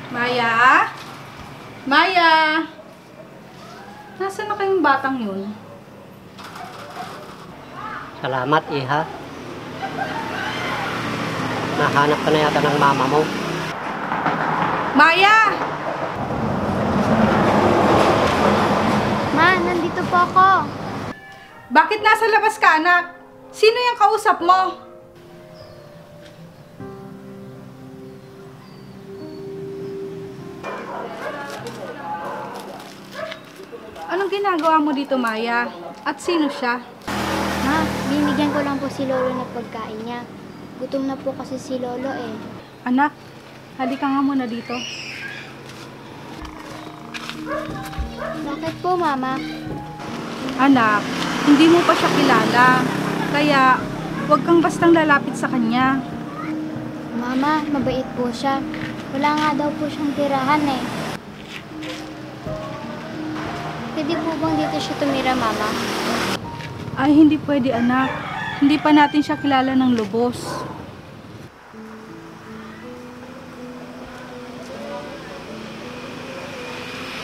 Maya? Maya? Nasaan na kayong batang yun? Salamat, Iha. Nahanap ka na yata ng mama mo. Maya! Ma, nandito po ako. Bakit nasa labas ka, anak? Sino yung kausap mo? Anong ginagawa mo dito, Maya? At sino siya? Ma, binigyan ko lang po si Lolo ng pagkain niya. Gutom na po kasi si Lolo eh. Anak, halika nga muna dito. Bakit po, Mama? Anak, hindi mo pa siya kilala. Kaya, huwag kang bastang lalapit sa kanya. Mama, mabait po siya. Wala nga daw po siyang tirahan eh. Pwede po bang dito siya tumira, Mama? Ay, hindi pwede, anak. Hindi pa natin siya kilala ng lubos.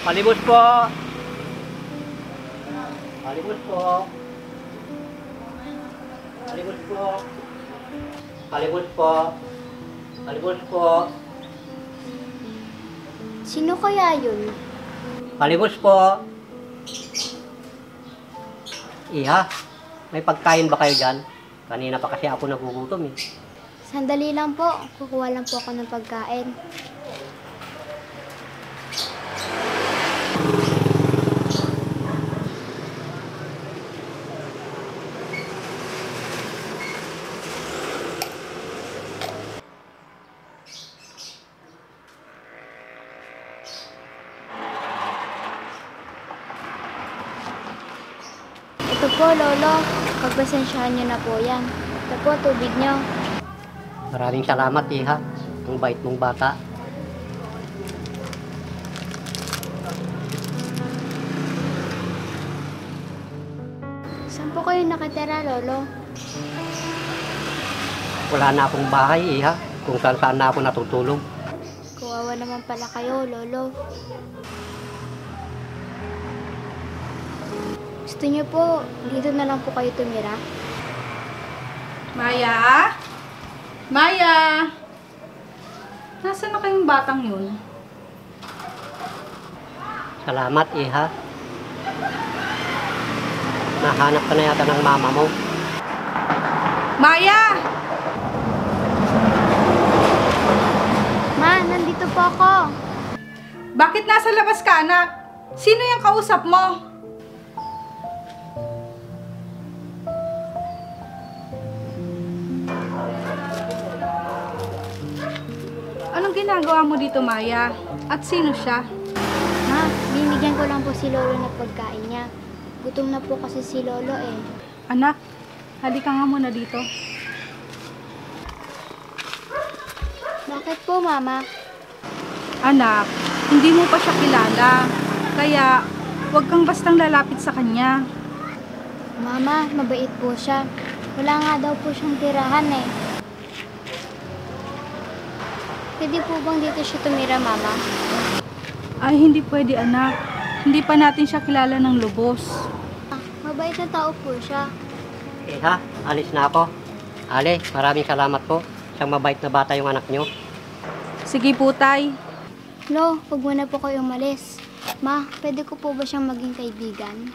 Palibot po! Palibot po! Palibot po! Palibot po! Palibot po! Sino kaya yun? Palibot po! Iha, may pagkain ba kayo dyan? Kanina pa kasi ako nagugutom eh. Sandali lang po. Kukuha lang po ako ng pagkain. Ito po, Lolo. Pagpasensyahan niyo na po yan. Ito po, tubig niyo. Maraming salamat, Iha. Ang bait mong bata. Saan po kayo nakatira, Lolo? Wala na akong bahay, Iha. Kung saan na ako natutulog. Kawawa naman pala kayo, Lolo. Gusto niyo po, dito na lang po kayo tumira? Maya? Maya? Nasaan na kayong batang yun? Salamat, Iha. Nahanap ka na yata ng mama mo. Maya! Ma, nandito po ako. Bakit nasa labas ka, anak? Sino yung kausap mo? Anong ginagawa mo dito, Maya? At sino siya? Ma, binigyan ko lang po si Lolo ng pagkain niya. Gutom na po kasi si Lolo eh. Anak, halika nga muna dito. Bakit po, Mama? Anak, hindi mo pa siya kilala. Kaya, huwag kang bastang lalapit sa kanya. Mama, mabait po siya. Wala nga daw po siyang tirahan eh. Pwede po bang dito siya tumira, Mama? Ay, hindi pwede, anak. Hindi pa natin siya kilala ng lubos. Mabait na tao po siya. Iha, alis na ako. Ale, maraming salamat po. Isang mabait na bata yung anak nyo. Sige po, tay. Lo, huwag muna po kayo umalis. Ma, pwede ko po ba siyang maging kaibigan?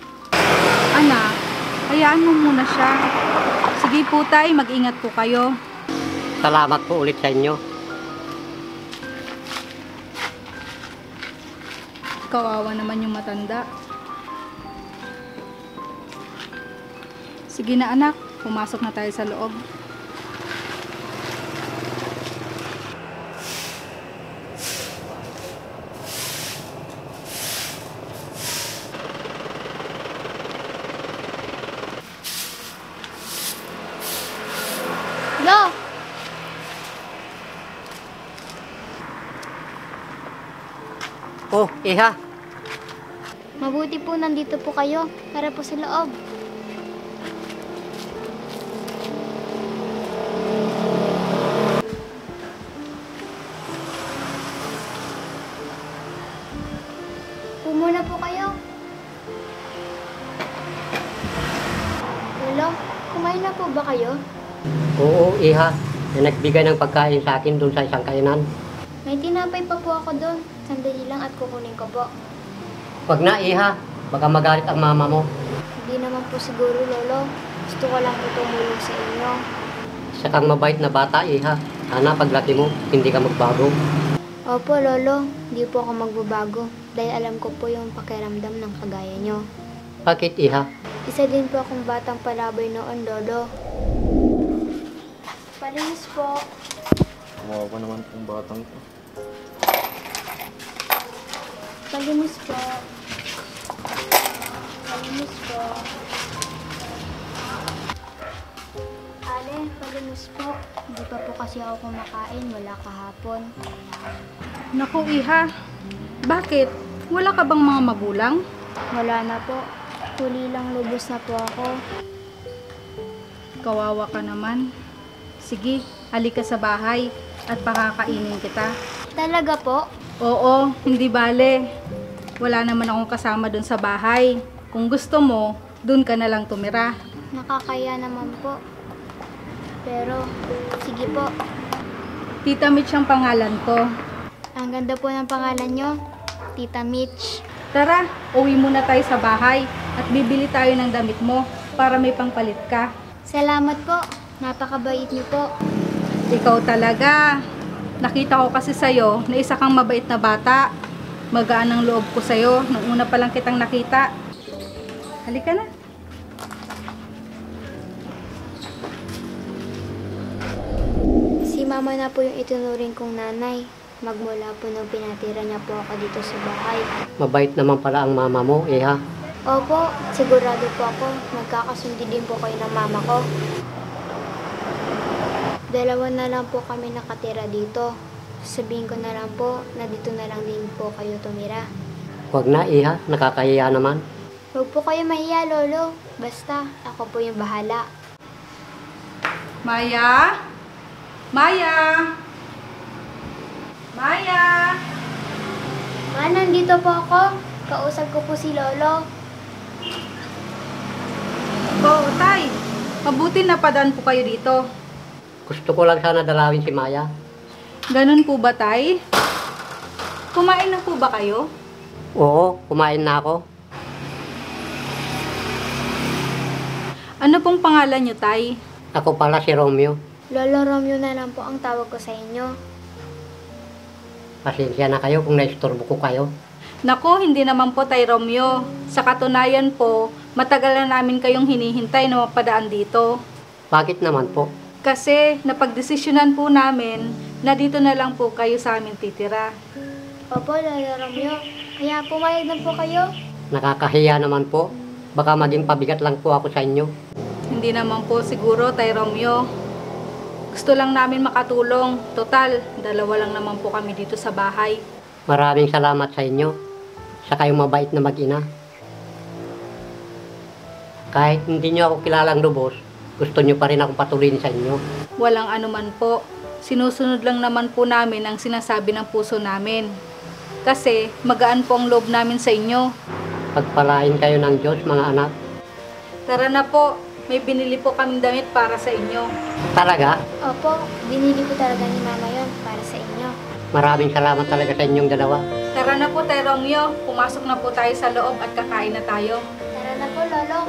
Anak, hayaan mo muna siya. Sige po, tay. Mag-ingat po kayo. Salamat po ulit sa inyo. Kawawa naman yung matanda. Sige na, anak. Pumasok na tayo sa loob. Lo! Oh, Iha, Mabuti po nandito po kayo. Tara po sa loob. Kumain na po ba kayo? Oo, Iha. May nagbigay ng pagkain sa akin doon sa isang kainan. May tinapay pa po ako doon. Sandali lang at kukunin ko po. Wag na, Iha. Baka magalit ang mama mo. Hindi naman po siguro, Lolo. Gusto ko lang po tumulong sa inyo. Isa kang mabait na bata, Iha. Sana paglaki mo, hindi ka magbago. Opo, Lolo. Hindi po ako magbabago. Dahil alam ko po yung pakiramdam ng kagaya nyo. Bakit, Iha? Isa din po akong batang palaboy noon, Lolo. Palinis po. Kawawa naman pong batang to. Palinis po. Palinis po. Ale, palinis po. Hindi pa po kasi ako kumakain. Wala kahapon. Naku, Iha. Bakit? Wala ka bang mga magulang? Wala na po. Huli lang lubos na po ako. Kawawa ka naman. Sige, halika sa bahay at pakakainin kita. Talaga po? Oo, hindi bale. Wala naman akong kasama dun sa bahay. Kung gusto mo, dun ka na lang tumira. Nakakaya naman po. Pero, sige po. Tita Mitch ang pangalan ko. Ang ganda po ng pangalan nyo. Tita Mitch. Tara, uwi muna tayo sa bahay at bibili tayo ng damit mo para may pangpalit ka. Salamat po. Napakabait niyo po. Ikaw talaga. Nakita ko kasi sa'yo na isa kang mabait na bata. Magaan ang loob ko sa'yo nung una pa lang kitang nakita. Halika na. Si mama na po yung itinuring kong nanay. Magmula po nung pinatira niya po ako dito sa bahay. Mabait naman pala ang mama mo, Iha. Opo, sigurado po ako. Magkakasundi din po kayo ng mama ko. Dalawa na lang po kami nakatira dito. Sabihin ko na lang po na dito na lang din po kayo tumira. Wag na, Iha. Nakakahiya naman. Huwag po kayo mahiya, Lolo. Basta, ako po yung bahala. Maya? Maya? Maya? Ma, nandito po ako. Kausap ko po si Lolo. Oo, Tay. Mabuti na padaan po kayo dito. Gusto ko lang sana dalawin si Maya. Ganun po ba, Tay? Kumain na po ba kayo? Oo, kumain na ako. Ano pong pangalan niyo, Tay? Ako pala si Romeo. Lolo Romeo na lang po ang tawag ko sa inyo. Pasensya na kayo kung naistorbo ko kayo. Nako, hindi naman po, Tay Romeo. Sa katunayan po, matagal na namin kayong hinihintay na mapadaan dito. Bakit naman po? Kasi napagdesisyonan po namin na dito na lang po kayo sa amin titira. Opo, Lolo Romeo. Kaya pumayag na po kayo. Nakakahiya naman po. Baka maging pabigat lang po ako sa inyo. Hindi naman po siguro, Tay Romeo. Gusto lang namin makatulong. Total, dalawa lang naman po kami dito sa bahay. Maraming salamat sa inyo. Sa kayong mabait na mag-ina. Kahit hindi nyo ako kilalang lubos, gusto nyo pa rin akong patuloyin sa inyo. Walang anuman po. Sinusunod lang naman po namin ang sinasabi ng puso namin. Kasi magaan po ang loob namin sa inyo. Pagpalain kayo ng Diyos, mga anak. Tara na po. May binili po kaming damit para sa inyo. Talaga, Opo, binili ko talaga ni Mama yon para sa inyo. maraming salamat talaga sa inyong dalawa. Tara na po, Tay Romeo. Pumasok na po tayo sa loob at kakain na tayo. Tara na po, Lolo.